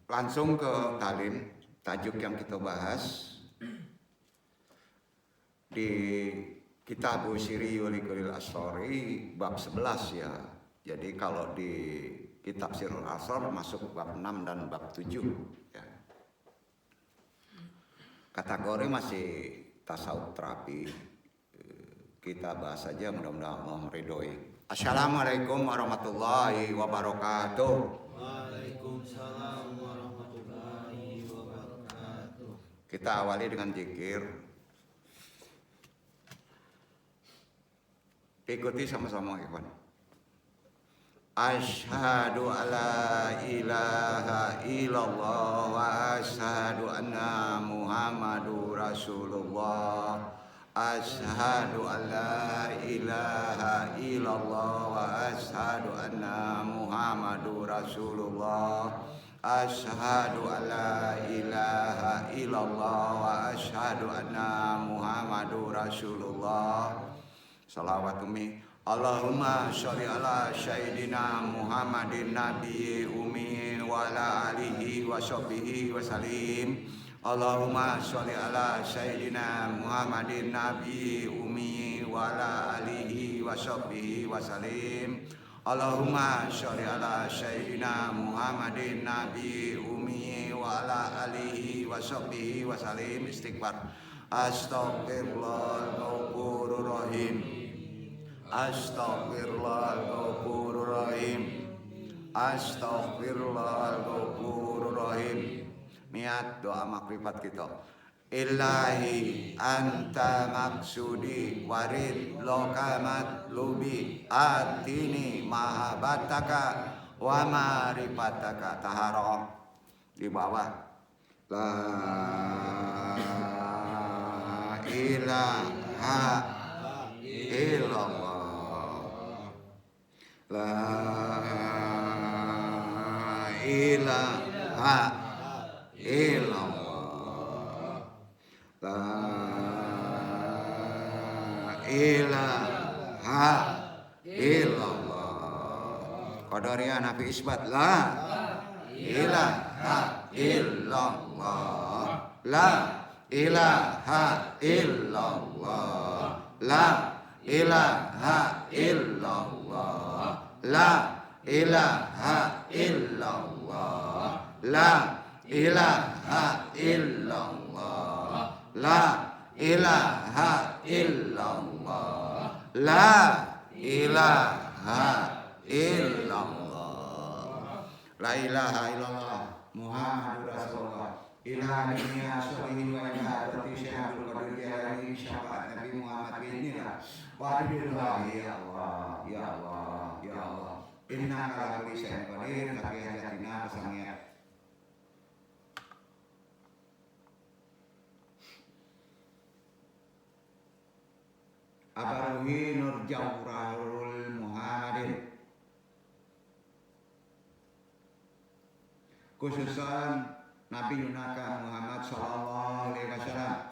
Langsung ke talim, tajuk yang kita bahas di Kitab Siri Walikulil Asori bab 11 ya. Jadi kalau di Kitab Sirul Asor masuk bab 6 dan bab 7 ya. Kategori masih tasawuf terapi. Kita bahas saja, mudah-mudahan Allah meridhoi. Assalamualaikum warahmatullahi wabarakatuh. Waalaikumsalam warahmatullahi wabarakatuh. Kita awali dengan zikir. Ikuti sama-sama ikhwan. Asyhadu alla ilaha illallah wa asyhadu anna Muhammadur Rasulullah. Asyhadu alla ilaha illallah wa asyhadu anna Muhammadur Rasulullah. Asyhadu alla ilaha illallah wa asyhadu anna Muhammadur Rasulullah. Salawat umi. Allahumma sholli ala sayyidina Muhammadin nabiyyi ummi wa ala alihi wa sahbihi wa salim. Allahumma sholli ala sayyidina Muhammadin nabiyyi ummi wa ala alihi wa sahbihi wa salim. Allahumma sholli ala sayyidina Muhammadin nabiyyi ummi wa ala alihi wa sahbihi wa salim. Istighfar. Astaghfirullahal rahim. Astaghfirullahal rahim. Astaghfirullahal rahim. Niat doa makrifat kita. Ilahi anta maksudi warid lokamat lubi atini mahabataka wa marifataka. Taharah di bawah. La ilaha illallah. La ilaha illallah. La ilaha illallah. Qadariyah Nabi isbat. La ilaha illallah. La ilaha illallah. La ilaha illallah. La ilaha illallah. La ilaha illallah. La ilaha illallah. La ilaha illallah. La ilaha illallah Muhammadur Rasulullah. Ilaha dunia solihin wa ilaha roti syahadul qadir jalani syafaat Nabi Muhammad inilah. Wahdillah ya Allah, ya Allah, ya Allah. Inna ala kulli syai'in qadir, tapi hajatina kesangiat. Abaruhi nur jawrahul Muhammadin. Khususan Nabi Yunaka Muhammad sallallahu alaihi wasallam.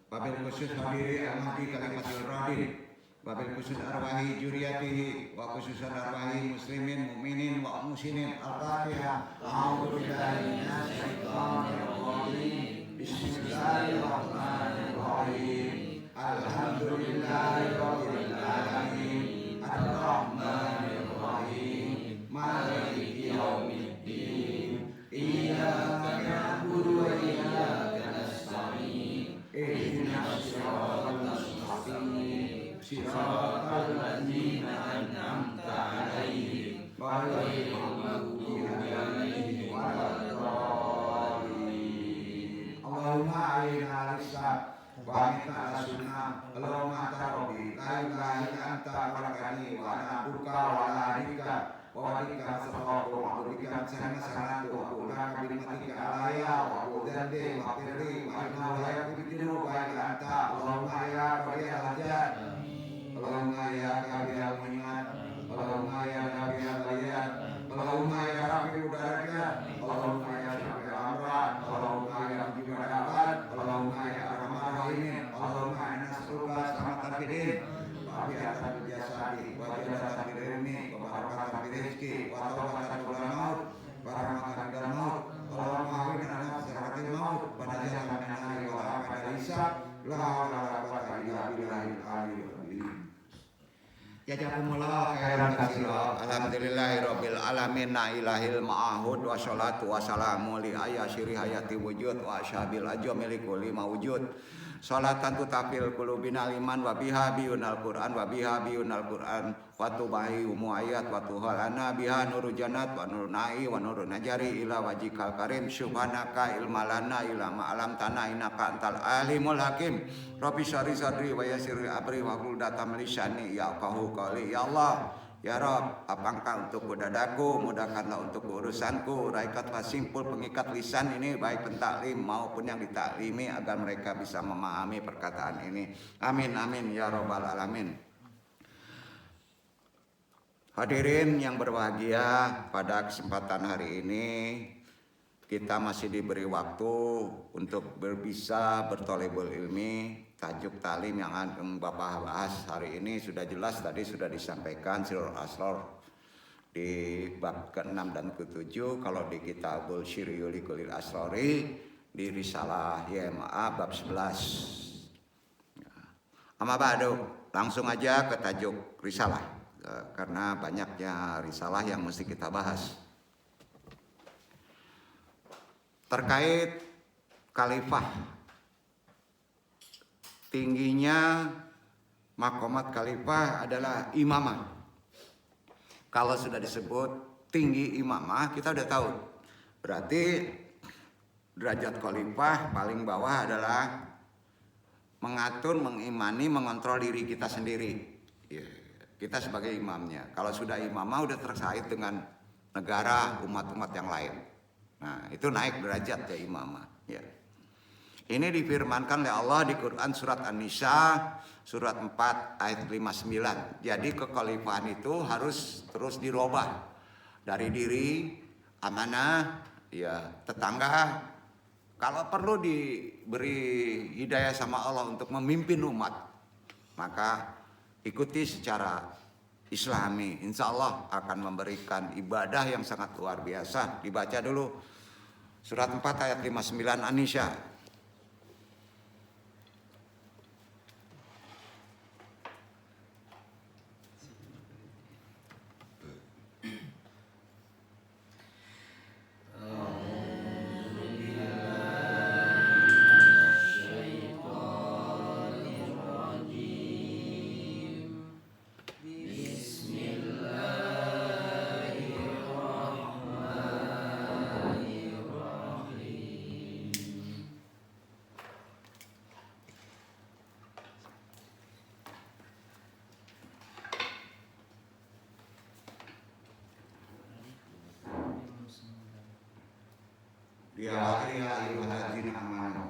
Wabil khusus hadiri al-mahdi kalimatul radin. Wabil khusus arwahi juriyatihi wa khususan arwahi muslimin mu'minin wa muslimin. Al-Fatihah. A'udzu billahi minasy syaithanir rajim. Bismillahirrahmanirrahim. Alhamdulillahirabbil alamin. Ar-Rahmanir Rahim. Maliki yaumiddin. Iyyaka na'budu wa iyyaka nasta'in. Ihdinas siratal mustaqim. Siratal ladzina an'amta 'alaihim ghairil maghdubi 'alaihim waladdallin. Allahumma a'inna lis-salat wa amita as-sunnah. Allahumma tarabbi la ilaha illa anta khalaqani wa ana abduka wa la adika wa wadika sabaqu wa wadika sanatu wa ulaka bimatika alaya wa udande wa firri wa inna la yaqidiru wa illa anta. Allahumma ya qariyal hajat. Allahumma ya qariyal minat. Allahumma ya nabiyal bayan. Allahumma ya rafi'u darajat. Allahumma ya syafi'al amrat. Allahumma ya mujibal da'wat. Allahumma ya arhamar rahimin. Allahumma inna nas'aluka salamatan fid din wa afiatan fil jasadi wa jannatan fil ilmi wa barakatan fil rizqi wa tawbatan qabla al-maut wa rahmatan inda al-maut. Jazakumullah khairan katsira. Alhamdulillahirabbil alamin. Na ilahil ma'ahud wa sholatu wassalamu li ayasyiri hayati wujud wa ashabil ajamili kulli mawujud. Sholatan tutafil qulubina liman wa biha biyunal Qur'an wa biha biyunal Qur'an wa tubahi ayat wa tuhalana biha nurul jannat wa nurun na'i wa nurun najari ila wajikal karim subhanaka ilmalana ila ma'alam tanah innaka antal alimul hakim. Rabbi syari sadri wa yassirli amri wa hlul datam lisani yafqahu qawli. Ya Allah, ya Rabb, apangkah untuk dadaku, mudahkanlah untuk urusanku, raikat simpul pengikat lisan ini baik pentaklim maupun yang ditaklimi agar mereka bisa memahami perkataan ini. Amin amin ya rabbal alamin. Hadirin yang berbahagia, pada kesempatan hari ini kita masih diberi waktu untuk bisa bertolebul ilmi. Tajuk talim yang Bapak bahas hari ini sudah jelas, tadi sudah disampaikan Sirul Asrar di bab ke-6 dan ke-7. Kalau di Kitabul Syiriyuli Kulil Asrari di Risalah YMA bab 11. Amma ba'du, langsung aja ke tajuk risalah karena banyaknya risalah yang mesti kita bahas. Terkait khalifah, tingginya makomat khalifah adalah imamah. Kalau sudah disebut tinggi imamah, kita udah tahu. Berarti derajat khalifah paling bawah adalah mengatur, mengimani, mengontrol diri kita sendiri. Kita sebagai imamnya. Kalau sudah imamah udah terkait dengan negara, umat-umat yang lain. Nah, itu naik derajat ya imamah. Ya. Ini difirmankan oleh Allah di Quran surat An-Nisa surat 4 ayat 59. Jadi kekhalifahan itu harus terus dirubah dari diri, amanah, ya tetangga. Kalau perlu diberi hidayah sama Allah untuk memimpin umat, maka ikuti secara Islami. Insya Allah akan memberikan ibadah yang sangat luar biasa. Dibaca dulu surat 4 ayat 59 An-Nisa. Ya ayyuhalladzina amanu.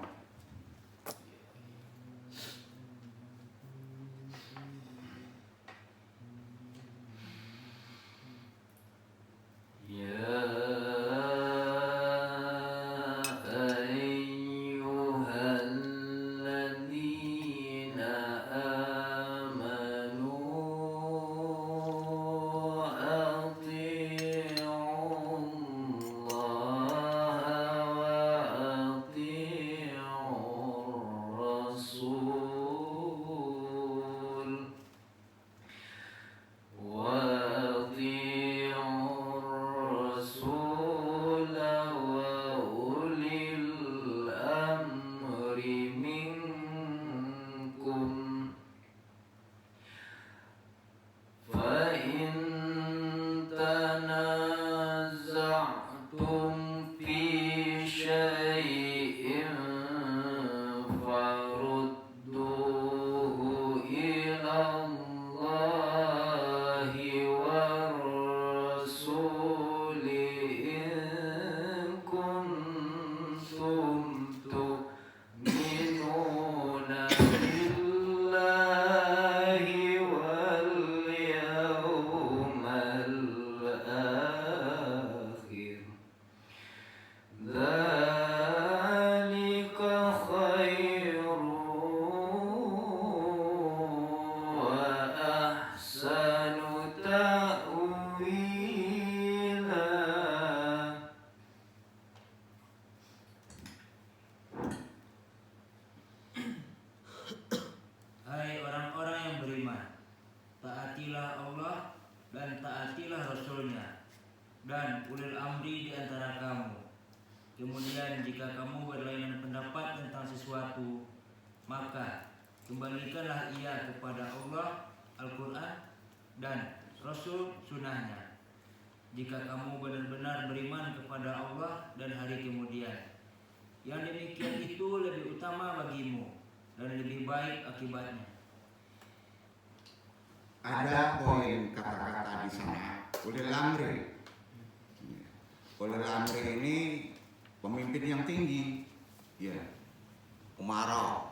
dan ulil amri di antara kamu. Kemudian jika kamu berlainan pendapat tentang sesuatu, maka kembalikanlah ia kepada Allah, Al-Quran, dan Rasul Sunnahnya. Jika kamu benar-benar beriman kepada Allah dan hari kemudian, yang demikian itu lebih utama bagimu dan lebih baik akibatnya. Ada poin kata-kata di sana. Ulil amri. Ulil amri ini pemimpin yang tinggi, ya, umara,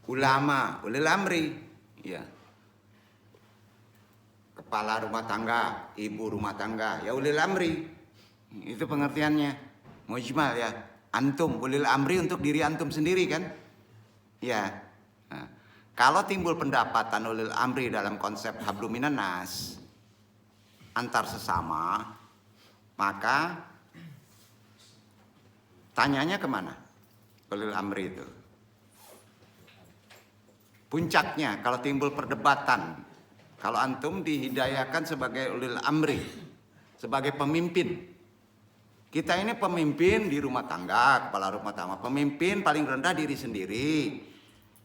ulama, ulil amri, ya, kepala rumah tangga, ibu rumah tangga, ya ulil amri, itu pengertiannya, mujmal ya, antum, ulil amri untuk diri antum sendiri kan, ya. Nah, kalau timbul pendapatan ulil amri dalam konsep hablum minan nas antar sesama, maka tanyanya kemana? Ulil amri itu. Puncaknya kalau timbul perdebatan, kalau antum dihidayakan sebagai ulil amri, sebagai pemimpin. Kita ini pemimpin di rumah tangga, kepala rumah tangga, pemimpin paling rendah diri sendiri.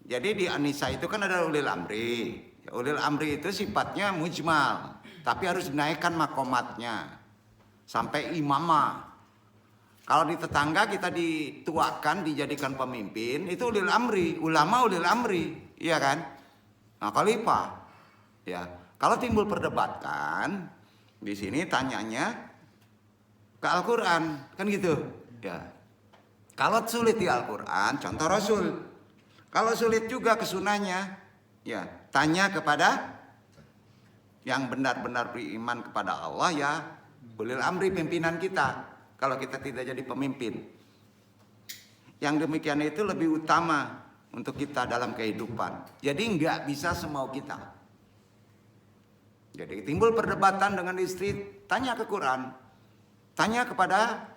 Jadi di An-Nisa itu kan ada ulil amri. Ulil amri itu sifatnya mujmal, tapi harus dinaikkan makomatnya sampai imamah. Kalau di tetangga kita dituakan, dijadikan pemimpin, itu ulil amri, ulama ulil amri, iya kan? Nah, khalifah, ya. Kalau timbul perdebatan, di sini tanyanya ke Al-Quran, kan gitu, ya. Kalau sulit di Al-Quran, contoh Rasul. Kalau sulit juga ke sunnahnya, ya, tanya kepada yang benar-benar beriman kepada Allah, ya, ulil amri pimpinan kita. Kalau kita tidak jadi pemimpin, yang demikian itu lebih utama untuk kita dalam kehidupan. Jadi nggak bisa semau kita. Jadi timbul perdebatan dengan istri, tanya ke Quran, tanya kepada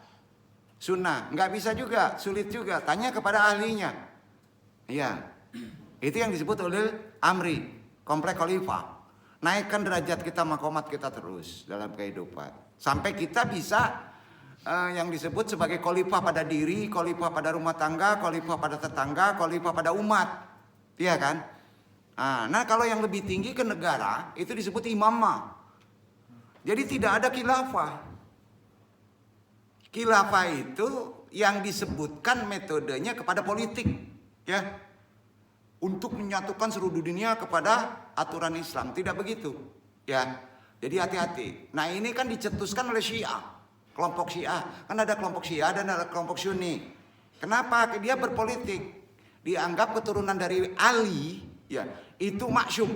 sunnah. Nggak bisa juga, sulit juga, tanya kepada ahlinya. Iya, itu yang disebut ulil amri, komplek khalifah. Naikkan derajat kita, makomat kita terus dalam kehidupan, sampai kita bisa yang disebut sebagai khalifah pada diri, khalifah pada rumah tangga, khalifah pada tetangga, khalifah pada umat, iya kan? Nah, kalau yang lebih tinggi ke negara itu disebut imamah. Jadi tidak ada khilafah. Khilafah itu yang disebutkan metodenya kepada politik, ya, untuk menyatukan seluruh dunia kepada aturan Islam. Tidak begitu, ya. Jadi hati-hati. Nah, ini kan dicetuskan oleh Syiah. Kelompok Syiah, kan ada kelompok Syiah dan ada kelompok Sunni. Kenapa? Dia berpolitik, dianggap keturunan dari Ali, ya, itu maksum.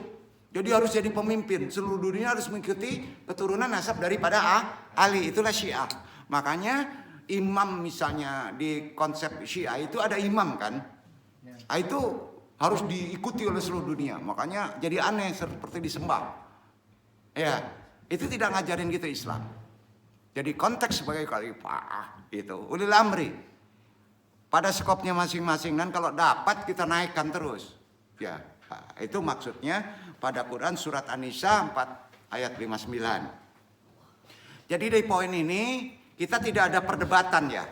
Jadi harus jadi pemimpin. Seluruh dunia harus mengikuti keturunan nasab daripada Ali. Itulah Syiah. Makanya imam misalnya di konsep Syiah itu ada imam kan, itu harus diikuti oleh seluruh dunia. Makanya jadi aneh seperti disembah. Ya, itu tidak ngajarin gitu Islam. Jadi konteks sebagai khalifah itu ulil amri pada skopnya masing-masing, dan kalau dapat kita naikkan terus, ya. Itu maksudnya pada Quran surat An-Nisa 4 ayat 59. Jadi dari poin ini kita tidak ada perdebatan, ya.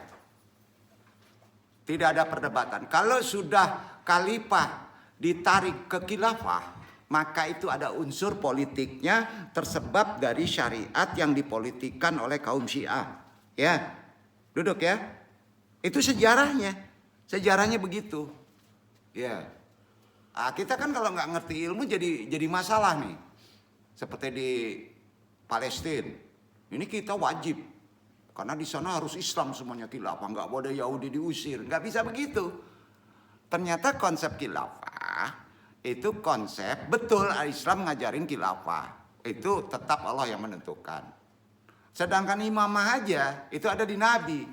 Tidak ada perdebatan. Kalau sudah khalifah ditarik ke khilafah, maka itu ada unsur politiknya tersebab dari syariat yang dipolitikkan oleh kaum Syiah. Ya, duduk ya. Itu sejarahnya. Sejarahnya begitu. Ya. Kita kan kalau nggak ngerti ilmu jadi masalah nih. Seperti di Palestina. Ini kita wajib. Karena di sana harus Islam semuanya khilafah. Nggak boleh Yahudi diusir. Nggak bisa begitu. Ternyata konsep khilafah itu konsep betul Islam ngajarin khilafah. Itu tetap Allah yang menentukan. Sedangkan imamah aja itu ada di Nabi.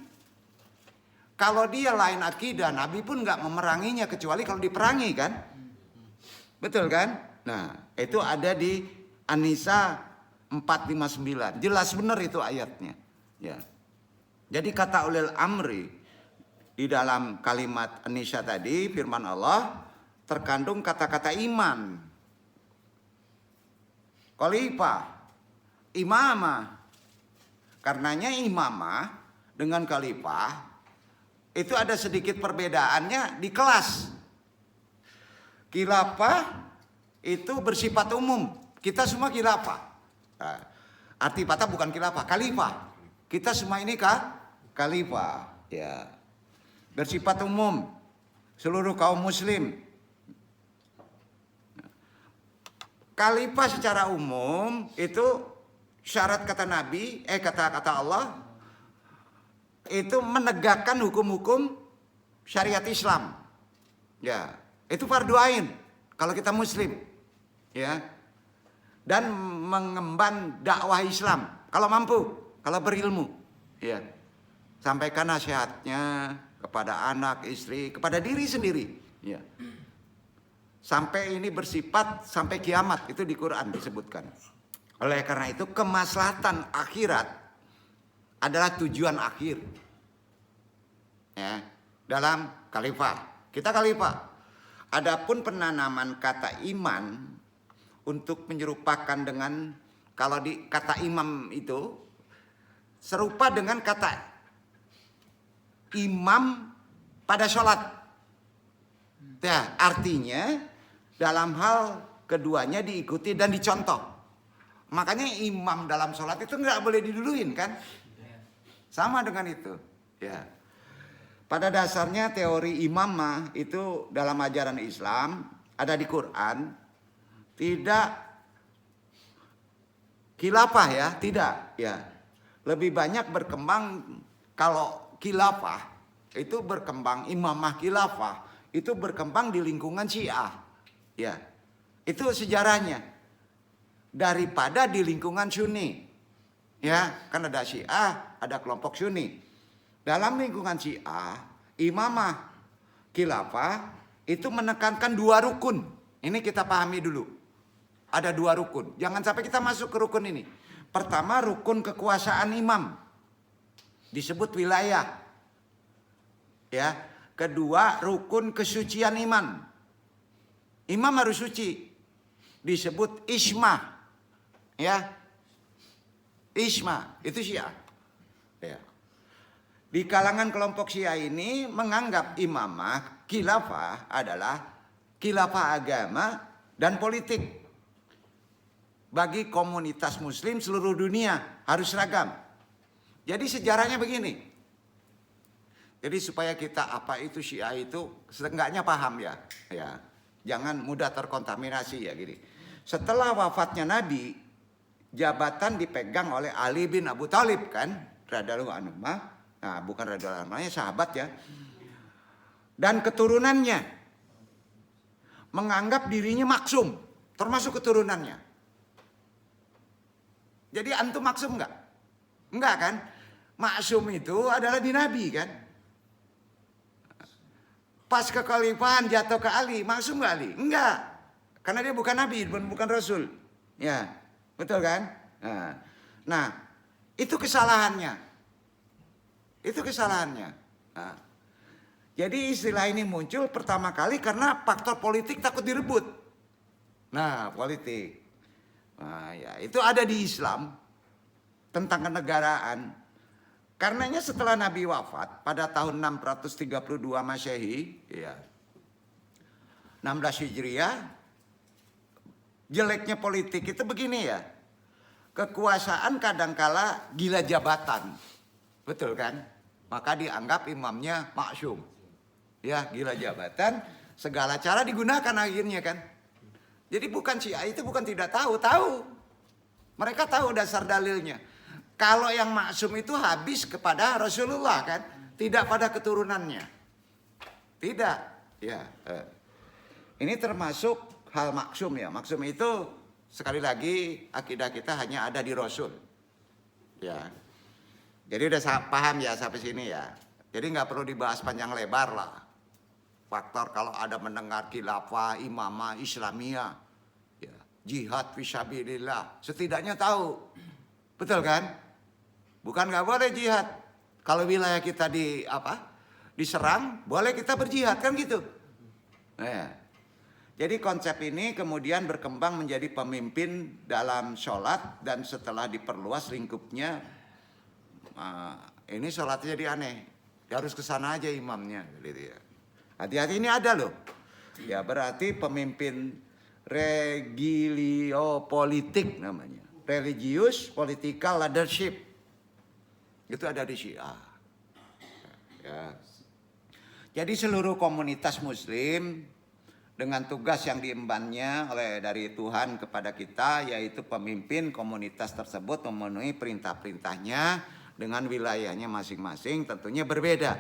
Kalau dia lain akidah, Nabi pun nggak memeranginya kecuali kalau diperangi kan. Betul kan? Nah, itu ada di An-Nisa 459. Jelas benar itu ayatnya. Ya. Jadi kata ulil amri di dalam kalimat An-Nisa tadi, firman Allah terkandung kata-kata iman, khalifah, imamah, Karenanya imamah dengan khalifah itu ada sedikit perbedaannya di kelas. Khilafah itu bersifat umum. Kita semua khilafah. Nah, arti kata bukan khilafah, khalifah. Kita semua ini khalifah, ya. Bersifat umum, seluruh kaum muslim. Khalifah secara umum itu syarat kata Nabi, kata Allah itu menegakkan hukum-hukum syariat Islam. Ya, itu fardu ain kalau kita muslim. Ya. Dan mengemban dakwah Islam kalau mampu, kalau berilmu. Ya. Sampaikan nasihatnya kepada anak, istri, kepada diri sendiri. Ya. Sampai ini bersifat sampai kiamat, itu di Quran disebutkan. Oleh karena itu kemaslahatan akhirat adalah tujuan akhir. Ya, dalam khalifah. Kita khalifah. Adapun penanaman kata iman untuk menyerupakan dengan kalau di kata imam itu serupa dengan kata imam pada sholat. Ya, artinya dalam hal keduanya diikuti dan dicontoh. Makanya imam dalam sholat itu nggak boleh diduluin kan? Sama dengan itu. Ya. Pada dasarnya teori imamah itu dalam ajaran Islam ada di Quran, tidak khilafah ya, tidak ya. Lebih banyak berkembang kalau khilafah itu berkembang, imamah khilafah itu berkembang di lingkungan Syiah. Ya. Itu sejarahnya. Daripada di lingkungan Sunni. Ya, kan ada Syiah, ada kelompok Sunni. Dalam lingkungan Syiah, imamah khilafah itu menekankan dua rukun. Ini kita pahami dulu. Ada dua rukun. Jangan sampai kita masuk ke rukun ini. Pertama, rukun kekuasaan imam. Disebut wilayah. Ya. Kedua, rukun kesucian imam. Imam harus suci. Disebut isma. Ya. Isma, itu Syiah. Ya. Di kalangan kelompok Syiah ini menganggap imamah khilafah adalah khilafah agama dan politik. Bagi komunitas muslim seluruh dunia harus seragam. Jadi sejarahnya begini. Jadi supaya kita apa itu Syiah itu setengahnya paham ya. Ya. Jangan mudah terkontaminasi ya gini. Setelah wafatnya Nabi, jabatan dipegang oleh Ali bin Abu Thalib kan, radhiyallahu anhu. Nah, bukan radhiyallahu anhu, sahabat ya. Dan keturunannya menganggap dirinya maksum, termasuk keturunannya. Jadi antum maksum enggak? Enggak kan? Maksum itu adalah di Nabi kan? Pas kekhalifahan jatuh ke Ali, maksum enggak Ali? Enggak. Karena dia bukan Nabi, bukan Rasul. Ya, betul kan? Nah, itu kesalahannya. Itu kesalahannya. Nah, jadi istilah ini muncul pertama kali karena faktor politik takut direbut. Nah, politik. Nah, ya, itu ada di Islam tentang kenegaraan. Karenanya setelah Nabi wafat pada tahun 632 Masehi, ya, 16 Hijriah, jeleknya politik itu begini ya. Kekuasaan kadangkala gila jabatan. Betul kan? Maka dianggap imamnya maksum. Ya, gila jabatan, segala cara digunakan akhirnya kan. Jadi bukan Syiah itu bukan tidak tahu, tahu. Mereka tahu dasar dalilnya. Kalau yang maksum itu habis kepada Rasulullah kan, tidak pada keturunannya. Tidak, ya. Ini termasuk hal maksum ya. Maksum itu sekali lagi akidah kita hanya ada di Rasul. Ya. Jadi udah paham ya sampai sini ya. Jadi nggak perlu dibahas panjang lebar lah. Faktor kalau ada mendengar khilafah, imamah, Islamiyah, ya, jihad fisabilillah, setidaknya tahu, betul kan? Bukan nggak boleh jihad. Kalau wilayah kita diserang, boleh kita berjihad kan gitu. Nah, jadi konsep ini kemudian berkembang menjadi pemimpin dalam sholat dan setelah diperluas lingkupnya ini sholatnya jadi aneh. Dia harus ke sana aja imamnya gitu ya. Hati-hati, ini ada loh. Ya berarti pemimpin politik namanya. Religious political leadership. Itu ada di Syiah. Ya. Jadi seluruh komunitas muslim dengan tugas yang diembannya dari Tuhan kepada kita, yaitu pemimpin komunitas tersebut memenuhi perintah-perintahnya dengan wilayahnya masing-masing, tentunya berbeda.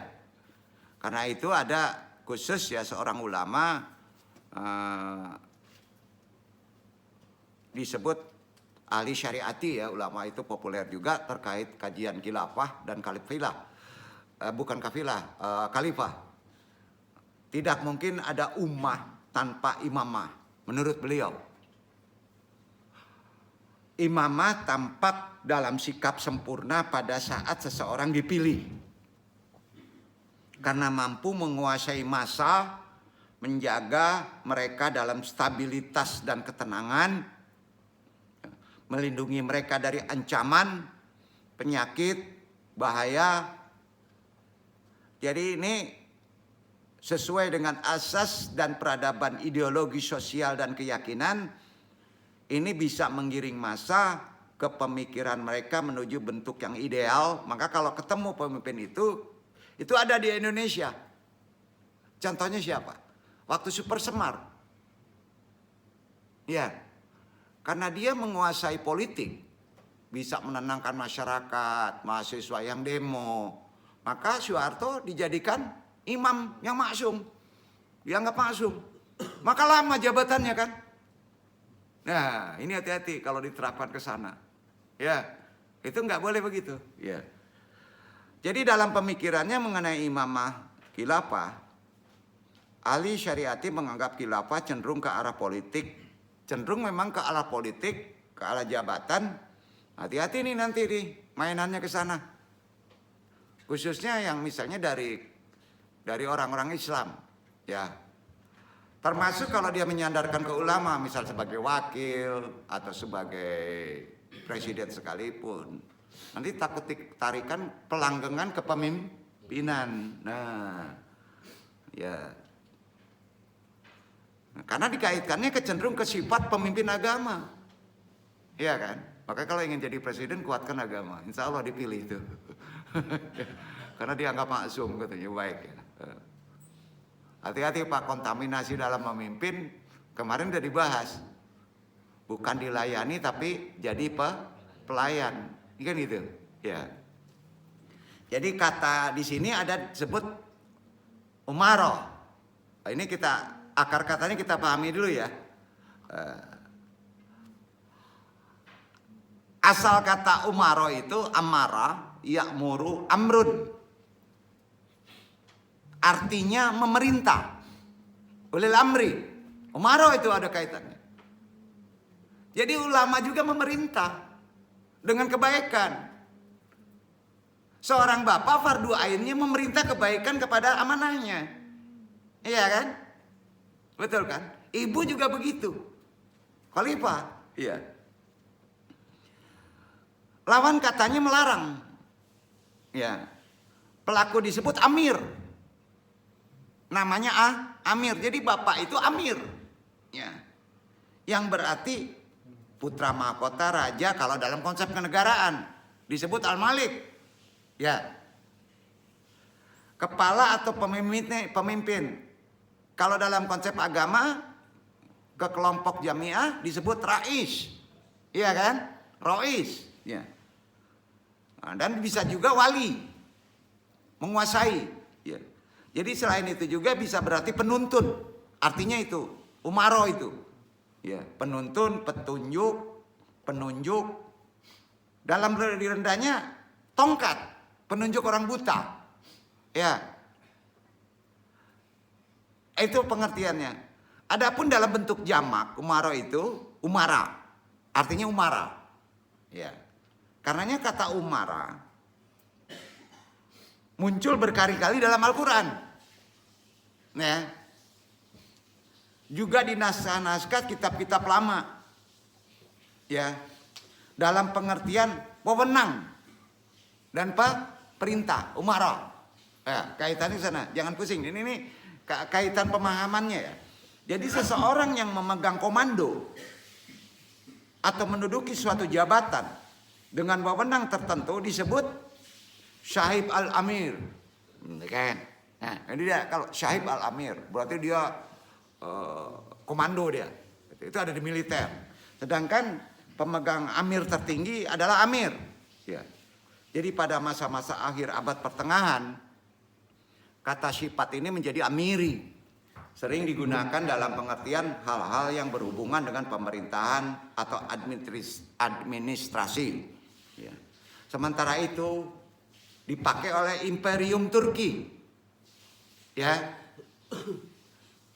Karena itu ada khusus ya seorang ulama disebut ahli syariati ya, ulama itu populer juga terkait kajian khilafah dan khalifah. Bukan khalifah. Tidak mungkin ada ummah tanpa imamah menurut beliau. Imamah tampak dalam sikap sempurna pada saat seseorang dipilih. Karena mampu menguasai massa, menjaga mereka dalam stabilitas dan ketenangan, melindungi mereka dari ancaman, penyakit, bahaya. Jadi ini sesuai dengan asas dan peradaban ideologi sosial dan keyakinan, ini bisa menggiring massa ke pemikiran mereka menuju bentuk yang ideal. Maka kalau ketemu pemimpin itu ada di Indonesia. Contohnya siapa? Waktu Super Semar. Ya, karena dia menguasai politik, bisa menenangkan masyarakat, mahasiswa yang demo. Maka Soeharto dijadikan imam yang maksum. Dianggap maksum. Maka lama jabatannya kan. Nah, ini hati-hati kalau diterapkan ke sana. Ya, itu nggak boleh begitu. Ya. Jadi dalam pemikirannya mengenai imamah khilafah, ahli syariati menganggap khilafah cenderung ke arah politik. Cenderung memang ke arah politik, ke arah jabatan. Hati-hati nih nanti mainannya ke sana. Khususnya yang misalnya dari orang-orang Islam. Ya. Termasuk kalau dia menyandarkan ke ulama, misal sebagai wakil atau sebagai presiden sekalipun. Nanti takut ditarikan pelanggengan kepemimpinan. Nah, ya. Karena dikaitkannya kecenderung ke sifat pemimpin agama. Iya kan? Makanya kalau ingin jadi presiden kuatkan agama. Insya Allah dipilih itu. Karena dianggap maksum katanya, baik ya. Hati-hati Pak, kontaminasi dalam memimpin kemarin udah dibahas. Bukan dilayani tapi jadi pelayan. Ini kan gitu. Ya. Jadi kata di sini ada disebut umaroh. Ini akar katanya kita pahami dulu ya. Asal kata umaroh itu amara, ya'muru, amrun. Artinya memerintah. Ulil amri. Umaroh itu ada kaitannya. Jadi ulama juga memerintah dengan kebaikan. Seorang bapak fardu ainnya memerintah kebaikan kepada amanahnya. Iya kan? Betul kan? Ibu juga begitu. Khalifah. Iya. Lawan katanya melarang. Ya. Pelaku disebut amir. Namanya amir. Jadi bapak itu amir. Ya. Yang berarti putra mahkota raja kalau dalam konsep kenegaraan disebut al-malik. Ya. Kepala atau pemimpin. Kalau dalam konsep agama ke kelompok jamiah disebut rais. Iya kan? Rois. Ya. Nah, dan bisa juga wali. Menguasai. Ya. Jadi selain itu juga bisa berarti penuntun. Artinya itu umaroh itu. Ya, penuntun, penunjuk. Dalam direndahnya tongkat, penunjuk orang buta. Ya. Itu pengertiannya. Adapun dalam bentuk jamak, umaroh itu umara. Artinya umara. Ya. Karenanya kata umara muncul berkali-kali dalam Al-Quran. Ya. Juga di naskah-naskah kitab-kitab lama. Ya. Dalam pengertian wewenang dan perintah, umara. Ya, kaitannya sana. Jangan pusing. Ini kaitan pemahamannya ya. Jadi seseorang yang memegang komando atau menduduki suatu jabatan dengan wewenang tertentu disebut Syahib al-Amir. Kan? Nah, ini dia kalau Syahib al-Amir berarti dia komando dia. Itu ada di militer. Sedangkan pemegang amir tertinggi adalah amir. Ya. Jadi pada masa-masa akhir abad pertengahan, kata sifat ini menjadi amiri. Sering digunakan dalam pengertian hal-hal yang berhubungan dengan pemerintahan atau administrasi. Ya. Sementara itu dipakai oleh Imperium Turki. Ya.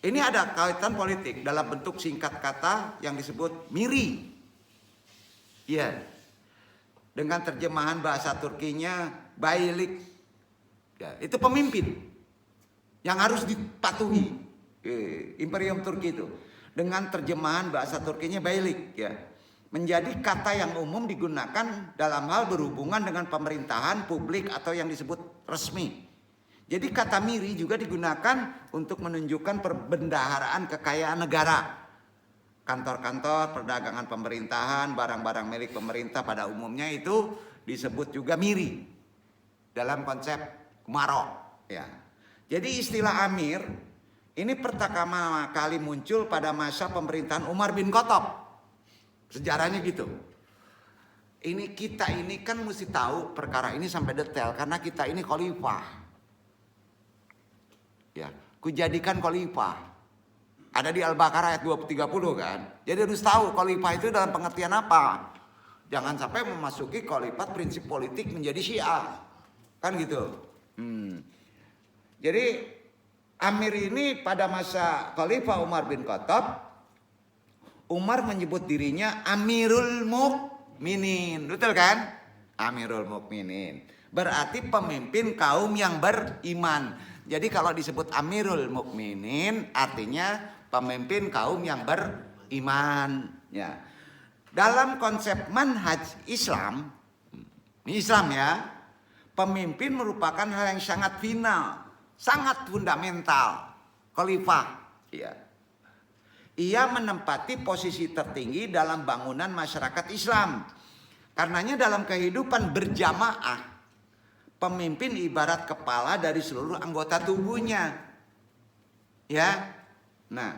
Ini ada kaitan politik dalam bentuk singkat kata yang disebut miri. Ya. Dengan terjemahan bahasa Turkinya beylik. Ya, itu pemimpin yang harus dipatuhi. Imperium Turki itu dengan terjemahan bahasa Turkinya beylik ya. Menjadi kata yang umum digunakan dalam hal berhubungan dengan pemerintahan publik atau yang disebut resmi. Jadi kata miri juga digunakan untuk menunjukkan perbendaharaan kekayaan negara. Kantor-kantor, perdagangan pemerintahan, barang-barang milik pemerintah pada umumnya itu disebut juga miri dalam konsep umaro. Ya. Jadi istilah amir ini pertama kali muncul pada masa pemerintahan Umar bin Khattab. Sejarahnya gitu. Kita ini kan mesti tahu perkara ini sampai detail karena kita ini khalifah. Ya, kujadikan khalifah. Ada di Al-Baqarah ayat 30 kan. Jadi harus tahu khalifah itu dalam pengertian apa. Jangan sampai memasuki khalifat prinsip politik menjadi Syiah. Kan gitu. Jadi amir ini pada masa Khalifah Umar bin Khattab, Umar menyebut dirinya Amirul Mukminin. Betul kan? Amirul Mukminin. Berarti pemimpin kaum yang beriman. Jadi kalau disebut Amirul Mukminin artinya pemimpin kaum yang beriman. Ya. Dalam konsep manhaj Islam, ini Islam ya, pemimpin merupakan hal yang sangat final, sangat fundamental. Khalifah, ya. Ia menempati posisi tertinggi dalam bangunan masyarakat Islam. Karenanya dalam kehidupan berjamaah, pemimpin ibarat kepala dari seluruh anggota tubuhnya. Ya. Nah,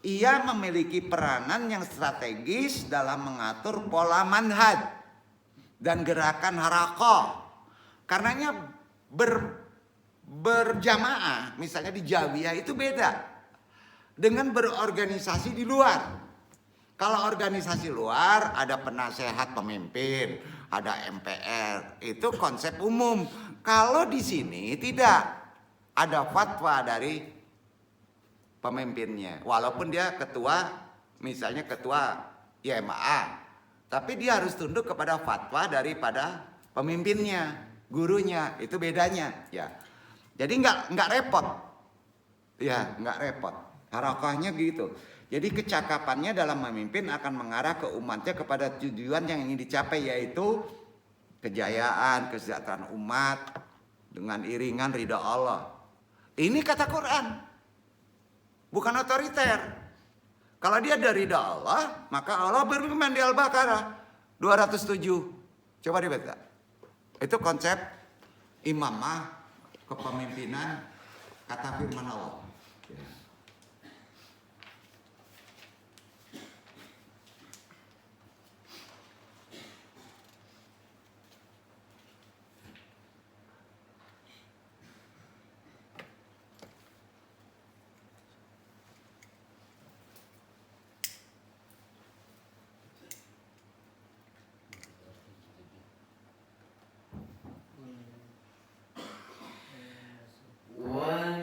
ia memiliki peranan yang strategis dalam mengatur pola manhaj dan gerakan harakoh. Karenanya berjamaah, misalnya di Jawiyah itu beda dengan berorganisasi di luar. Kalau organisasi luar ada penasehat pemimpin, ada MPR, itu konsep umum. Kalau di sini tidak, ada fatwa dari pemimpinnya. Walaupun dia ketua, misalnya ketua YMA, tapi dia harus tunduk kepada fatwa daripada pemimpinnya, gurunya. Itu bedanya, ya. Jadi nggak repot, ya nggak repot. Harakahnya gitu. Jadi kecakapannya dalam memimpin akan mengarah ke umatnya kepada tujuan yang ingin dicapai, yaitu kejayaan, kesejahteraan umat dengan iringan ridha Allah. Ini kata Quran, bukan otoriter. Kalau dia dari ridha Allah, maka Allah berfirman di Al-Baqarah 207. Coba dibaca. Itu konsep imamah, kepemimpinan, kata firman Allah. ومن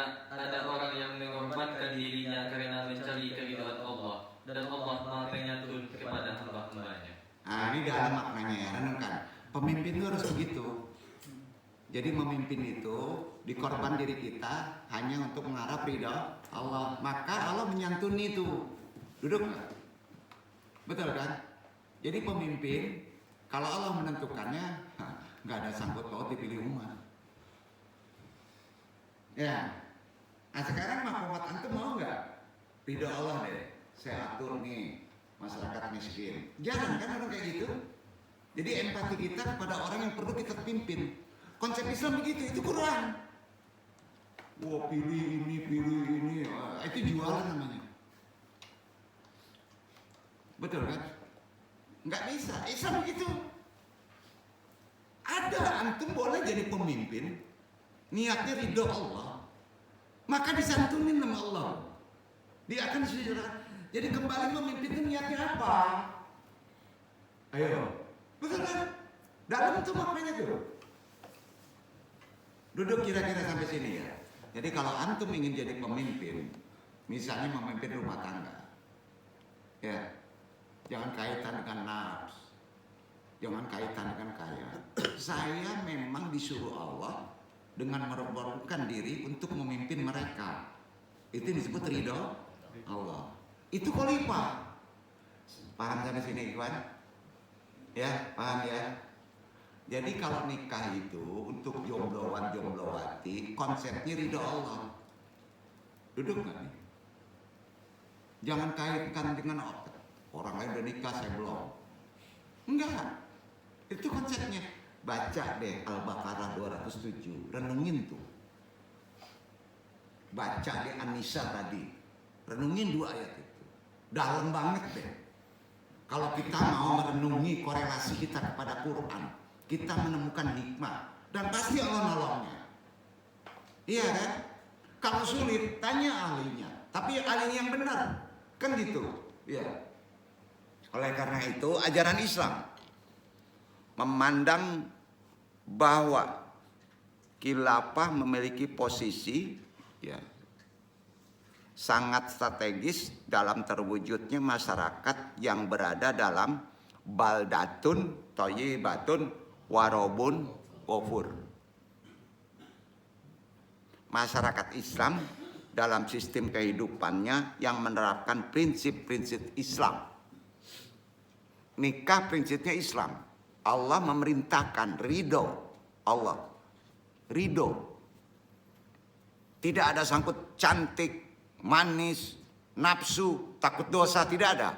karena ada orang yang mengorbankan dirinya karena mencari keridhaan Allah, dan Allah Maha Penyantun kepada hamba-hambanya. Nah, ini dalam maknanya ya, renungkan. Pemimpin itu harus begitu. Jadi memimpin itu dikorban diri kita hanya untuk mengharap ridha Allah. Maka Allah menyantuni itu. Duduk nggak? Betul kan? Jadi pemimpin kalau Allah menentukannya nggak ada sangkut paut dipilih umat. Ya. Nah sekarang makomat antum mau nggak? Ridha Allah deh. Saya atur nih masyarakat miskin. Jangan kan orang kayak gitu. Jadi empati kita kepada orang yang perlu kita pimpin. Konsep Islam begitu, itu Quran. Wah pilih ini, itu jualan namanya. Betul kan? Nggak bisa, Islam begitu. Ada, antum boleh jadi pemimpin, niatnya ridho Allah, maka disantunin sama Allah. Dia akan sejahtera. Jadi kembali memimpin itu niatnya apa? Ayo, betul kan? Dalam itu maknanya tuh. Duduk kira-kira sampai sini ya. Jadi kalau antum ingin jadi pemimpin, misalnya memimpin rumah tangga, ya, jangan kaitan dengan nafs, jangan kaitan dengan kaya. Saya memang disuruh Allah dengan merebutkan diri untuk memimpin mereka. Itu disebut ridho Allah. Itu khalifah. Paham sampai sini, Ikhwan? Ya, paham ya? Jadi kalau nikah itu untuk jombloan jomblowati, konsepnya ridho Allah. Duduk nggak nih? Jangan kaitkan dengan orang lain udah nikah saya belum. Enggak. Itu konsepnya. Baca deh Al-Baqarah 207, renungin tuh. Baca deh An-Nisa tadi, renungin 2 ayat itu. Dalam banget deh. Kalau kita mau merenungi korelasi kita kepada Quran, kita menemukan hikmah dan pasti Allah nolongnya. Iya kan? Kalau sulit tanya ahlinya, tapi ahlinya yang benar. Kan gitu. Ya. Oleh karena itu ajaran Islam memandang bahwa khilafah memiliki posisi ya sangat strategis dalam terwujudnya masyarakat yang berada dalam baldatun thayyibatun warobun kufur. Masyarakat Islam dalam sistem kehidupannya yang menerapkan prinsip-prinsip Islam. Nikah prinsipnya Islam. Allah memerintahkan ridho Allah. Ridho. Tidak ada sangkut cantik, manis, nafsu, takut dosa, tidak ada.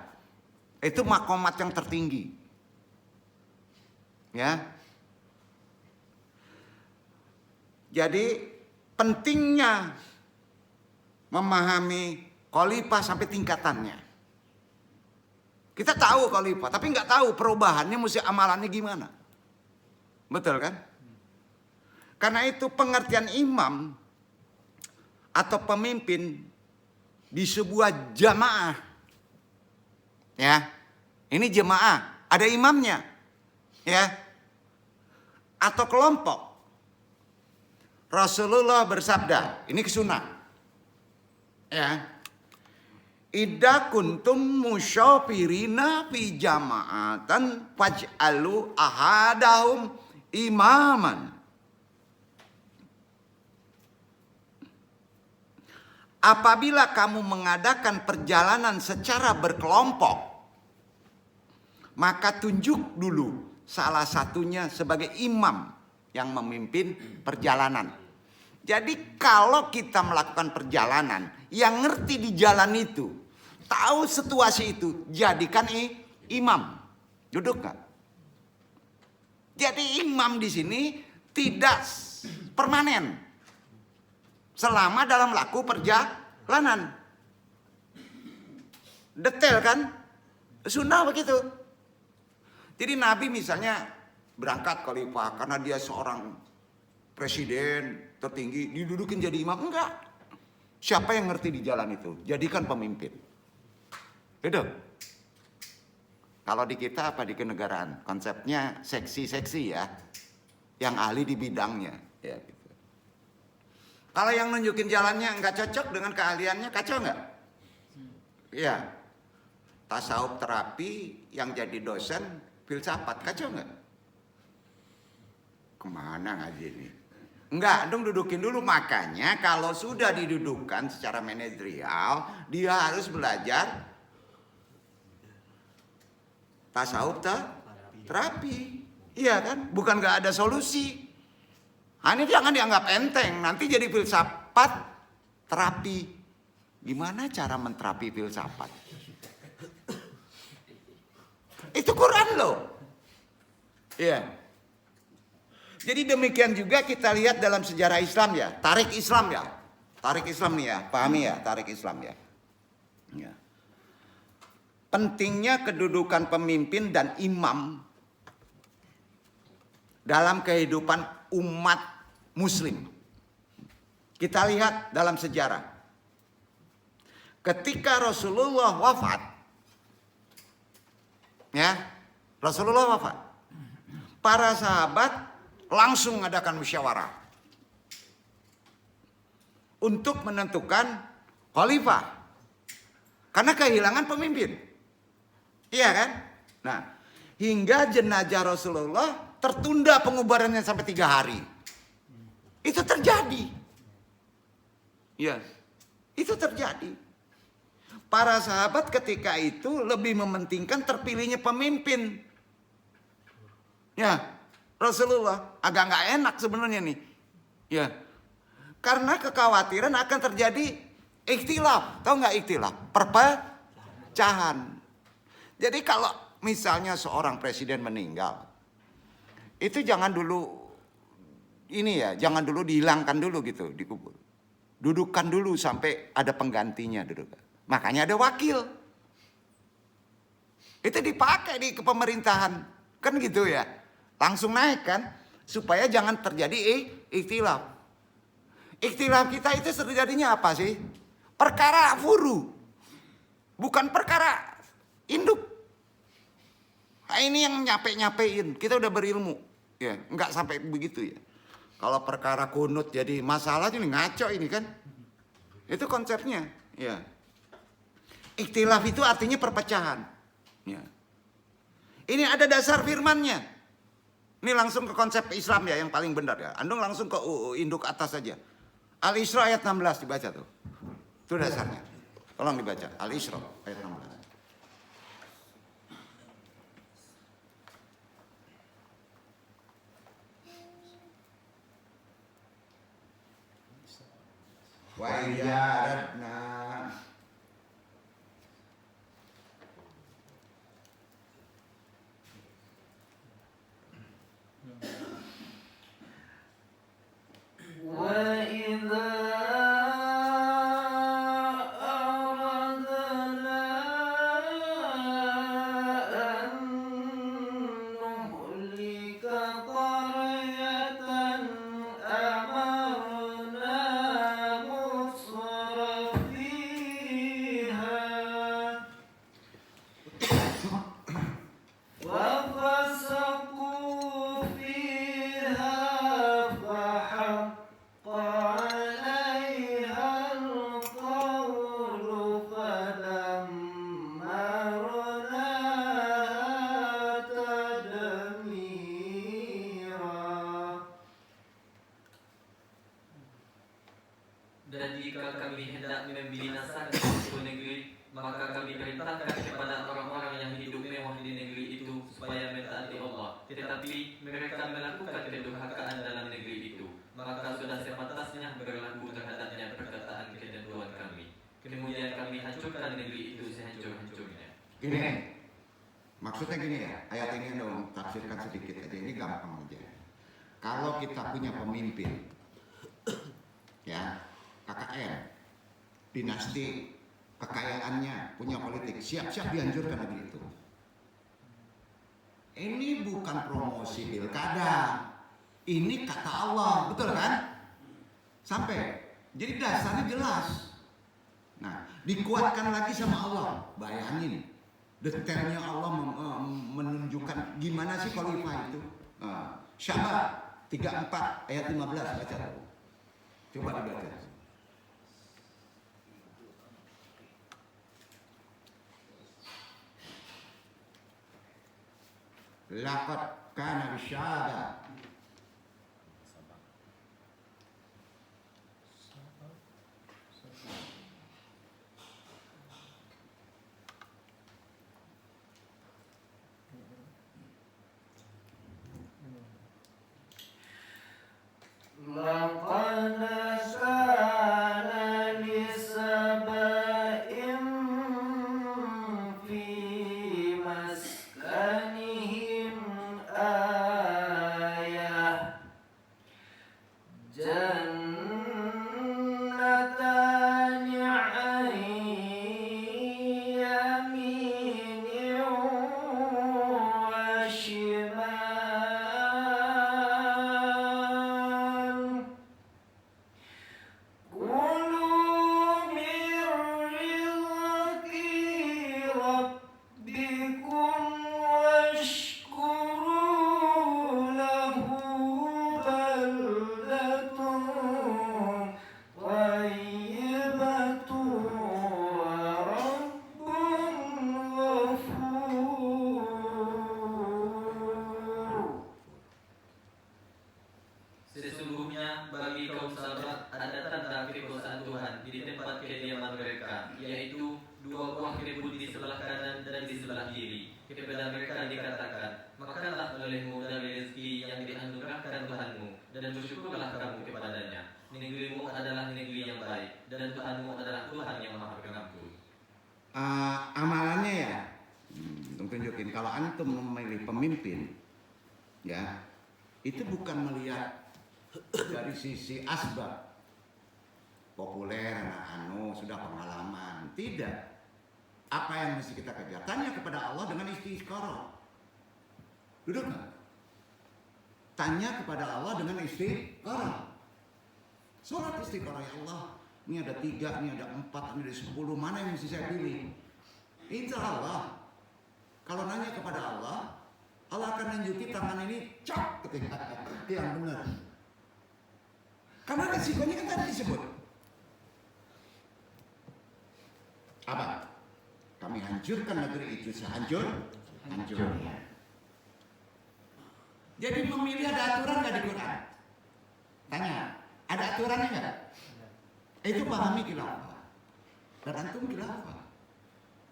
Itu makomat yang tertinggi. Ya. Jadi pentingnya memahami khalifah sampai tingkatannya. Kita tahu khalifah, tapi nggak tahu perubahannya mesti amalannya gimana. Betul kan? Karena itu pengertian imam atau pemimpin di sebuah jamaah. Ya. Ini jamaah, ada imamnya. Ya. Atau kelompok. Rasulullah bersabda, ini kesunah. Ya. Idza kuntum musyafirina fi jama'atan faj'alu ahadahum imaman. Apabila kamu mengadakan perjalanan secara berkelompok, maka tunjuk dulu salah satunya sebagai imam yang memimpin perjalanan. Jadi kalau kita melakukan perjalanan, yang ngerti di jalan itu, tahu situasi itu, jadikan imam. Duduk gak? Jadi imam di sini tidak permanen selama dalam laku perjalanan. Detail kan? Sunnah begitu. Jadi Nabi misalnya berangkat khalifah karena dia seorang presiden tertinggi, didudukin jadi imam. Enggak. Siapa yang ngerti di jalan itu? Jadikan pemimpin. Gitu. Kalau di kita apa di kenegaraan? Konsepnya seksi-seksi ya. Yang ahli di bidangnya. Ya, gitu. Kalau yang nunjukin jalannya nggak cocok dengan keahliannya, kacau nggak? Iya. Tasawuf terapi yang jadi dosen filsafat, kacau nggak? Kemana ngaji ini? Enggak, dong dudukin dulu. Makanya kalau sudah didudukan secara manajerial, dia harus belajar tasawuf terapi. Iya kan? Bukan nggak ada solusi. Ini jangan dianggap enteng. Nanti jadi filsafat terapi. Gimana cara menterapi filsafat? Itu Quran loh. Iya. Jadi demikian juga kita lihat dalam sejarah Islam ya. Tarik Islam ya. Tarik Islam nih ya. Pahami ya, tarik Islam ya. Ya. Pentingnya kedudukan pemimpin dan imam dalam kehidupan umat muslim. Kita lihat dalam sejarah. Ketika Rasulullah wafat, ya, Rasulullah wafat, para sahabat langsung mengadakan musyawarah untuk menentukan khalifah karena kehilangan pemimpin. Iya kan? Nah, hingga jenazah Rasulullah tertunda pengubarannya sampai 3 hari. Itu terjadi. Ya, itu terjadi. Para sahabat ketika itu lebih mementingkan terpilihnya pemimpin. Ya, Rasulullah agak nggak enak sebenarnya nih. Ya, karena kekhawatiran akan terjadi ikhtilaf. Tahu nggak ikhtilaf? Perpecahan. Jadi kalau misalnya seorang presiden meninggal, itu jangan dulu ini ya, jangan dulu dihilangkan dulu gitu, dikubur. Dudukkan dulu sampai ada penggantinya duduk. Makanya ada wakil. Itu dipakai di kepemerintahan. Kan gitu ya. Langsung naik kan. Supaya jangan terjadi ikhtilaf. Ikhtilaf kita itu terjadinya apa sih? Perkara furu. Bukan perkara induk. Nah, ini yang nyape-nyapein. Kita udah berilmu. Ya, enggak sampai begitu ya. Kalau perkara kunut jadi masalah ini ngaco ini kan. Itu konsepnya. Ya. Ikhtilaf itu artinya perpecahan. Ya. Ini ada dasar firmannya. Ini langsung ke konsep Islam ya yang paling benar ya. Andung langsung ke induk atas saja. Al-Isra ayat 16 dibaca tuh. Itu dasarnya. Tolong dibaca. Al-Isra ayat 16. Wa ijaratna وإذا أردنا أن نهلك قرية أمرنا مترفيها وفسقوا فيها فحق عليها القول فدمرناها تدميرا. Dan jika kami hendak membinasakan suatu negeri, maka kami perintahkan kepada orang-orang yang hidup mewah di negeri itu supaya mentaati Allah. Tetapi mereka melakukan kedurhakaan dalam negeri itu, maka sudah sepantasnya berlaku terhadapnya perkataan ketentuan kami. Kemudian kami hancurkan negeri itu sehancur-hancurnya. Gini, maksudnya gini ya, ayat ini dong tafsirkan sedikit aja, ini gampang aja. Kalau kita punya pemimpin, ya, KKN, dinasti kekayaannya, punya politik, siap-siap dihancurkan negeri itu. Ini bukan promosi pilkada, ini kata Allah, betul kan? Sampai, jadi dasarnya jelas. Nah, dikuatkan lagi sama Allah, bayangin. Detailnya Allah menunjukkan gimana sih khalifah itu. Syabab 34 ayat 15 baca. Coba dibaca. Laqad kana bisyada. لقد كان لسبإ في مسكنهم آية جنتان عن يمين وشمال كلوا من رزق ربكم واشكروا له بلدة طيبة ورب غفور. Sesungguhnya bagi kaum sahabat ada tanda kekuasaan Tuhan di tempat kediaman mereka, yaitu dua buah kebun di sebelah kanan dan di sebelah kiri. Kepada mereka dikatakan, makanlah olehmu dari rezeki yang dianugerahkan Tuhanmu, dan bersyukurlah kamu kepadanya. Negerimu adalah negeri yang baik, dan Tuhanmu adalah Tuhan yang maha pengampun. Amalannya ya, tunjukin kalau antum memilih pemimpin, ya itu bukan melihat dari sisi asbab populer, sudah pengalaman, tidak. Apa yang mesti kita kejar? Tanya kepada Allah dengan istiqoroh. Duduk nggak? Tanya kepada Allah dengan istiqoroh. Sholat istiqoroh, ya Allah, ini ada 3, ini ada 4, ini ada 10, mana yang mesti saya pilih? Insya Allah, kalau nanya kepada Allah, Allah akan nunjuki tangan ini cok ketika yang benar. Karena resikonya kan tadi disebut. Apa? Kami hancurkan negeri itu sehancur-hancurnya. Jadi memilih ada aturan nggak di Quran? Tanya, ada aturannya nggak? Itu pahami khilafah. Dan antum khilafah.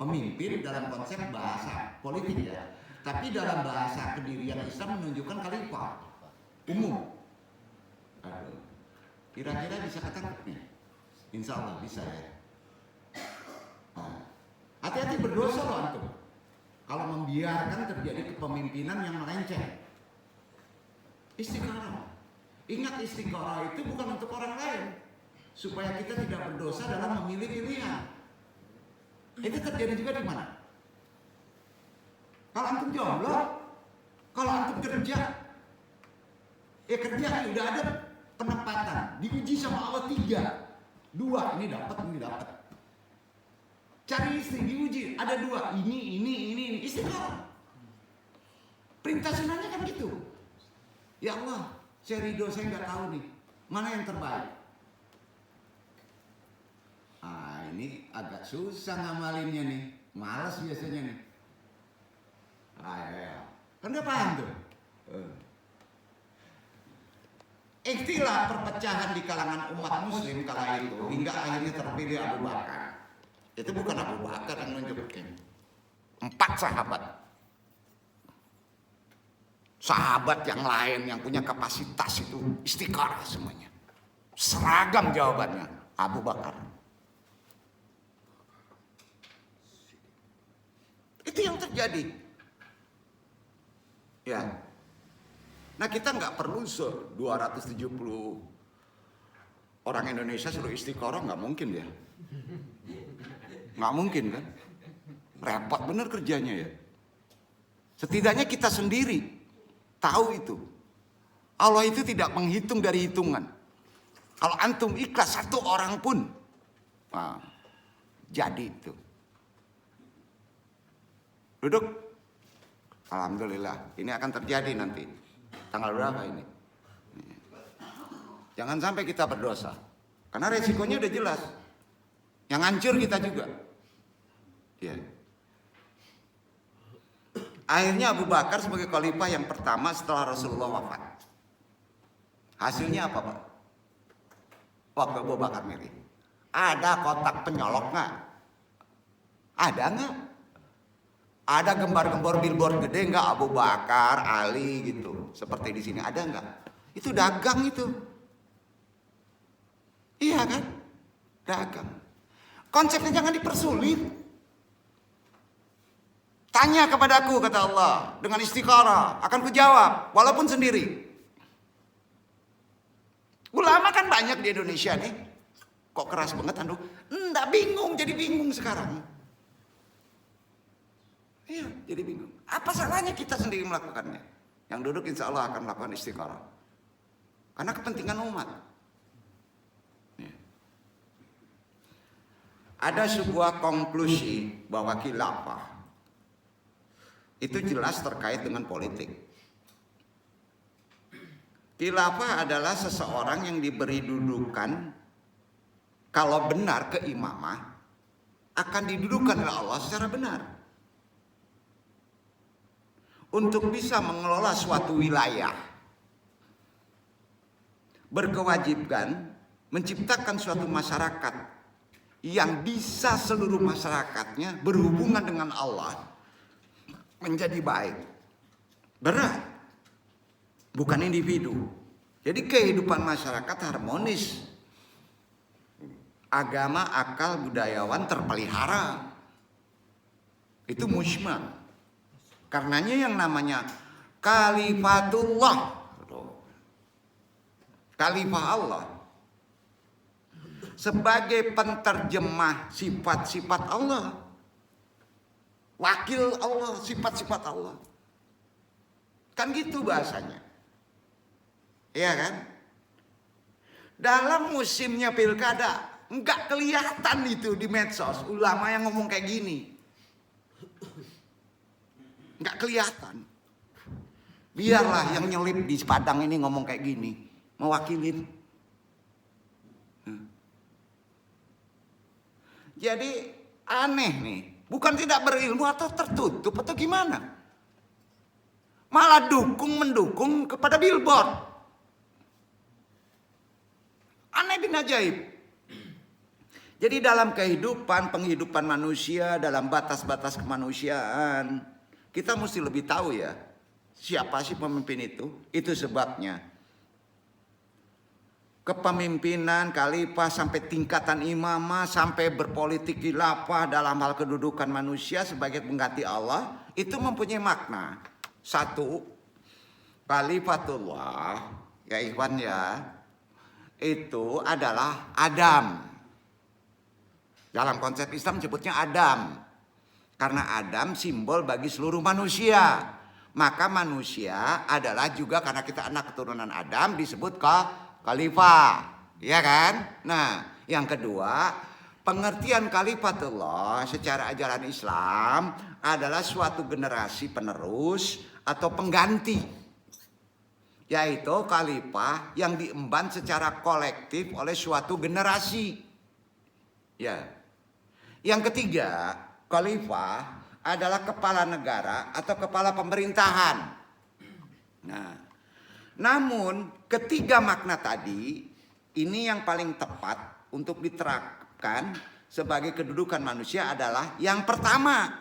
Pemimpin dalam konsep bahasa politik ya. Tapi dalam bahasa pendirian Islam menunjukkan khalifah umum. Aduh. Kira-kira bisa ketangkep nih? Insya Allah bisa ya. Hati-hati berdosa loh antum kalau membiarkan terjadi kepemimpinan yang melenceng. Istiqoroh. Ingat, istiqoroh itu bukan untuk orang lain, supaya kita tidak berdosa dalam memilih pilihan. Itu terjadi juga di mana? Kalau antum jomblo, kalau antum kerja, ya kerja udah ada penempatan, diuji sama Allah 3, 2 ini dapat, ini dapat. Cari istri diuji, ada 2, ini, istiqoroh. Perintah sunnahnya kan gitu. Ya Allah, saya ridho, saya nggak tahu nih mana yang terbaik. Ini agak susah ngamalinnya nih, malas biasanya nih. Ya. Kan dia paham tuh. Ikhtilaf perpecahan di kalangan umat muslim kala itu hingga akhirnya terpilih Abu Bakar. Itu bukan Abu Bakar yang nunjukin. 4 sahabat. Sahabat yang lain yang punya kapasitas itu istiqoroh semuanya. Seragam jawabannya, Abu Bakar. Itu yang terjadi. Ya. Nah kita nggak perlu 270 orang Indonesia suruh istiqoroh, nggak mungkin ya. Nggak mungkin kan. Repot bener kerjanya ya. Setidaknya kita sendiri tahu itu. Allah itu tidak menghitung dari hitungan. Kalau antum ikhlas 1 orang pun, jadi itu. Duduk. Alhamdulillah, ini akan terjadi nanti. Tanggal berapa ini? Jangan sampai kita berdosa. Karena resikonya udah jelas. Yang hancur kita juga. Ya. Akhirnya Abu Bakar sebagai khalifah yang pertama setelah Rasulullah wafat. Hasilnya apa, Pak? Waktu Abu Bakar milih, ada kotak penyolok nggak? Ada nggak? Ada gembar-gembor billboard gede nggak Abu Bakar, Ali gitu, seperti di sini ada nggak? Itu dagang itu, iya kan? Dagang. Konsepnya jangan dipersulit. Tanya kepadaku, kata Allah, dengan istikharah akan kujawab, walaupun sendiri. Ulama kan banyak di Indonesia nih. Kok keras banget andu? Enggak, bingung, jadi bingung sekarang. Iya, jadi bingung. Apa salahnya kita sendiri melakukannya? Yang duduk insya Allah akan melakukan istikharah. Karena kepentingan umat. Ya. Ada sebuah konklusi bahwa khilafah itu jelas terkait dengan politik. Khilafah adalah seseorang yang diberi dudukan, kalau benar ke imamah, akan didudukan oleh Allah secara benar. Untuk bisa mengelola suatu wilayah, berkewajiban menciptakan suatu masyarakat yang bisa seluruh masyarakatnya berhubungan dengan Allah menjadi baik. Berat. Bukan individu. Jadi kehidupan masyarakat harmonis. Agama, akal, budayawan terpelihara. Itu musma. Karenanya yang namanya Khalifatullah. Khalifah Allah. Sebagai penterjemah sifat-sifat Allah. Wakil Allah, sifat-sifat Allah. Kan gitu bahasanya. Iya kan? Dalam musimnya pilkada nggak kelihatan itu di medsos ulama yang ngomong kayak gini, nggak kelihatan. Biarlah yang nyelip di Padang ini ngomong kayak gini, mewakilin. Jadi aneh nih, bukan tidak berilmu atau tertutup atau gimana? Malah mendukung kepada billboard. Aneh bin ajaib. Jadi dalam penghidupan manusia, dalam batas-batas kemanusiaan, kita mesti lebih tahu ya, siapa sih pemimpin itu? Itu sebabnya. Kepemimpinan, khalifah, sampai tingkatan imamah, sampai berpolitik khilafah dalam hal kedudukan manusia sebagai pengganti Allah, itu mempunyai makna. Satu, khalifatullah, ya ikhwan ya, itu adalah Adam. Dalam konsep Islam sebutnya Adam. Karena Adam simbol bagi seluruh manusia. Maka manusia adalah juga karena kita anak keturunan Adam disebut khalifah. Ya kan? Nah, yang kedua, pengertian khalifatullah secara ajaran Islam adalah suatu generasi penerus atau pengganti. Yaitu khalifah yang diemban secara kolektif oleh suatu generasi. Ya. Yang ketiga, khalifah adalah kepala negara atau kepala pemerintahan. Nah, namun ketiga makna tadi ini yang paling tepat untuk diterapkan sebagai kedudukan manusia adalah yang pertama,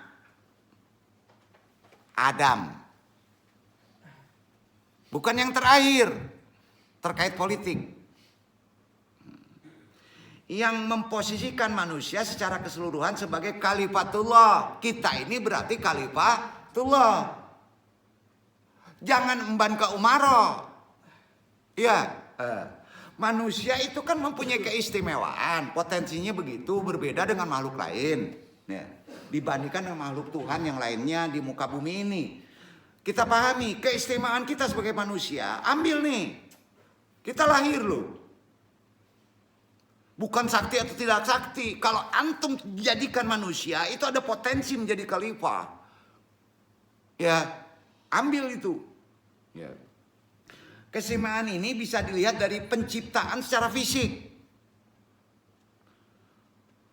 Adam. Bukan yang terakhir terkait politik. Yang memposisikan manusia secara keseluruhan sebagai khalifatullah. Kita ini berarti khalifatullah. Jangan emban ke umaro. Ya, manusia itu kan mempunyai keistimewaan. Potensinya begitu berbeda dengan makhluk lain. Ya, dibandingkan dengan makhluk Tuhan yang lainnya di muka bumi ini. Kita pahami keistimewaan kita sebagai manusia. Ambil nih. Kita lahir loh. Bukan sakti atau tidak sakti. Kalau antum dijadikan manusia, itu ada potensi menjadi khalifah. Ya, ambil itu. Ya. Keistimewaan ini bisa dilihat dari penciptaan secara fisik.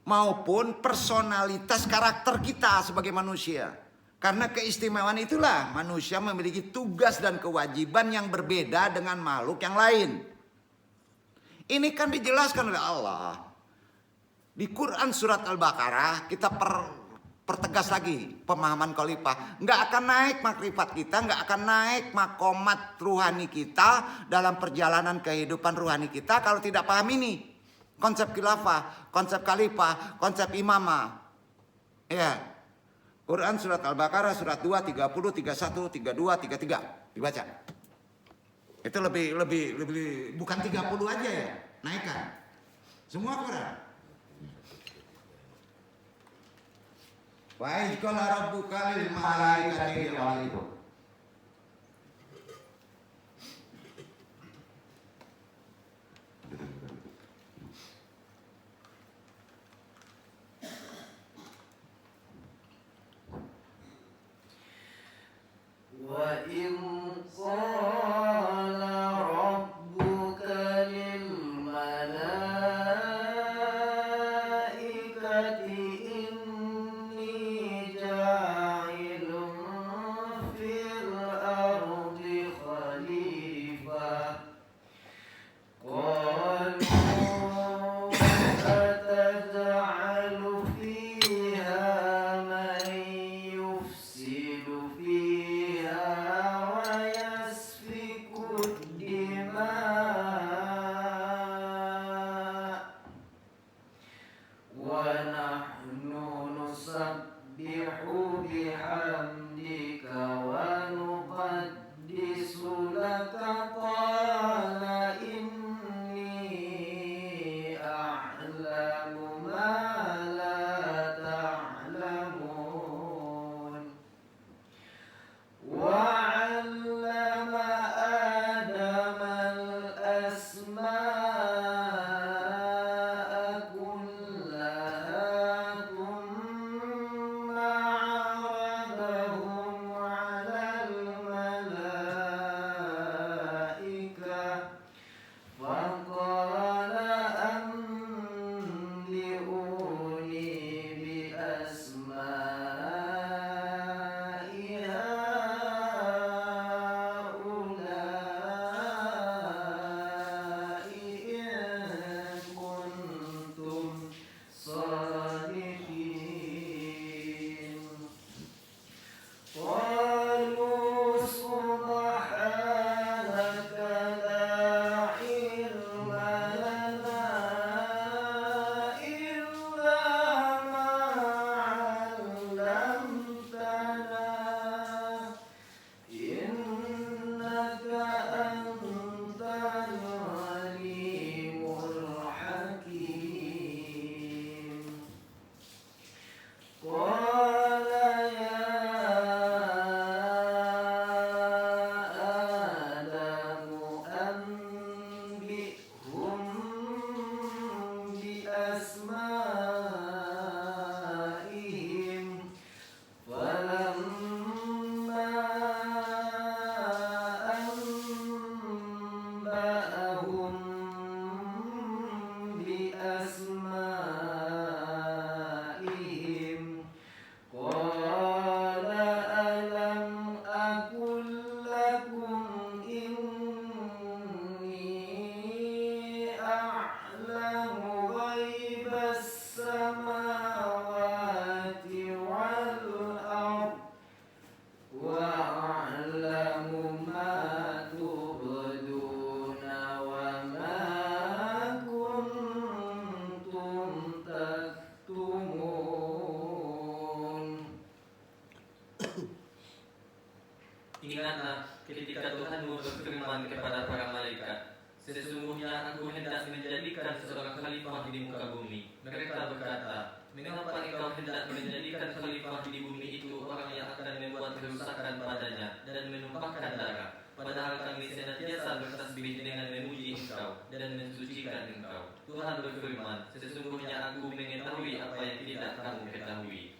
maupun personalitas karakter kita sebagai manusia. Karena keistimewaan itulah manusia memiliki tugas dan kewajiban yang berbeda dengan makhluk yang lain. Ini kan dijelaskan oleh Allah. Di Quran surat Al-Baqarah kita pertegas lagi pemahaman khalifah. Nggak akan naik makrifat kita, nggak akan naik makomat ruhani kita dalam perjalanan kehidupan ruhani kita kalau tidak paham ini. Konsep khilafah, konsep khalifah, konsep imamah. Ya. Quran surat Al-Baqarah surat 2, 30, 31, 32, 33. Dibaca. Itu lebih bukan 30 aja ya. Naikkan. Semua Quran. Wa idh qala rabbuka lil malaikati itu. وإذ قال ربك للملائكة إني جاعل في الأرض خليفة قالوا أتجعل فيها من يفسد فيها ويسفك الدماء ونحن نسبح بحمدك ونقدس لك قال إني أعلم ما لا تعلمون وعلم آدم الأسماء كلها ثم عرضهم على الملائكة فقال أنبئوني بأسماء هؤلاء إن كنتم صادقين قالوا سبحانك لا علم لنا إلا ما علمتنا إنك أنت العليم الحكيم قال يا آدم أنبئهم بأسمائهم فلما أنبأهم بأسمائهم قال ألم أقل لكم إني أعلم غيب السماوات والأرض وأعلم ما تبدون وما كنتم تكتمون Ingatlah ketika Tuhanmu berfirman kepada para malaikat, sesungguhnya aku hendak menjadikan seorang khalifah di muka bumi. Mereka berkata, mengapa engkau hendak menjadikan khalifah di bumi itu orang yang akan membuat kerusakan padanya dan menumpahkan darah? Padahal kami senantiasa bertasbih dengan memuji engkau dan mensucikan engkau. Tuhan berfirman, sesungguhnya aku mengetahui apa yang tidak kamu ketahui.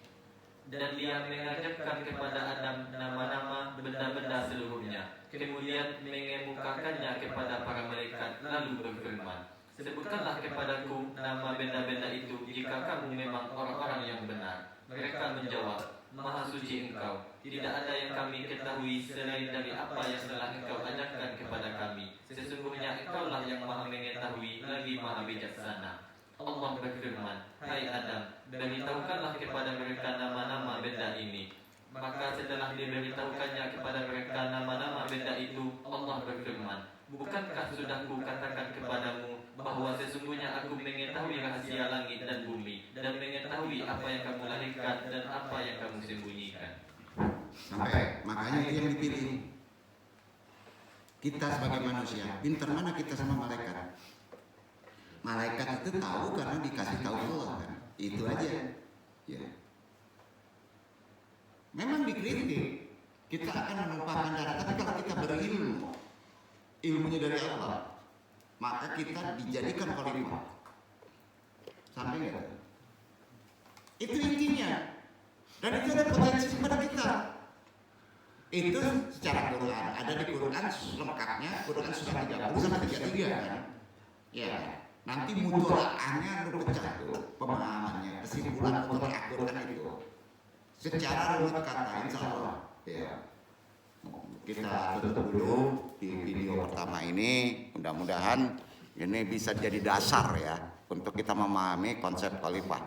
Dan dia mengajarkan kepada Adam nama-nama benda-benda seluruhnya. Kemudian mengemukakannya kepada para malaikat lalu berfirman, Sebutkanlah kepadaku nama benda-benda itu jika kamu memang orang-orang yang benar. Mereka menjawab, Maha suci Engkau, tidak ada yang kami ketahui selain dari apa yang telah Engkau ajarkan kepada kami. Sesungguhnya Engkaulah yang Maha mengetahui lagi Maha bijaksana. Allah berfirman, Hai Adam, beritahukanlah kepada mereka nama-nama benda ini. Maka setelah diberitahukannya kepada mereka nama-nama benda itu, Allah berfirman, bukankah sudah kukatakan kepadamu bahwa sesungguhnya aku mengetahui rahasia langit dan bumi dan mengetahui apa yang kamu lahirkan dan apa yang kamu sembunyikan. Sampai makanya itu yang dipilih. Kita sebagai manusia, pintar mana kita sama malaikat? Malaikat itu tahu karena dikasih tahu Allah kan. Itu aja. Ya. Memang dikritik, kita akan menumpahkan darah. Tapi kalau kita berilmu, ilmunya dari Allah, maka kita dijadikan khalifah. Sampai nggak? Itu intinya. Dan itu ada potensi kepada kita. Itu secara Quran, ada di Quran lengkapnya, Quran surah 30 sampai 33 kan. Ya, nanti mutolaahnya lu pecah tuh pemahamannya, kesimpulan mutolaah Quran itu. Secara runut kata insya Allah. Ya. Kita tutup dulu di video pertama ini. Mudah-mudahan ini bisa jadi dasar ya untuk kita memahami konsep khalifah.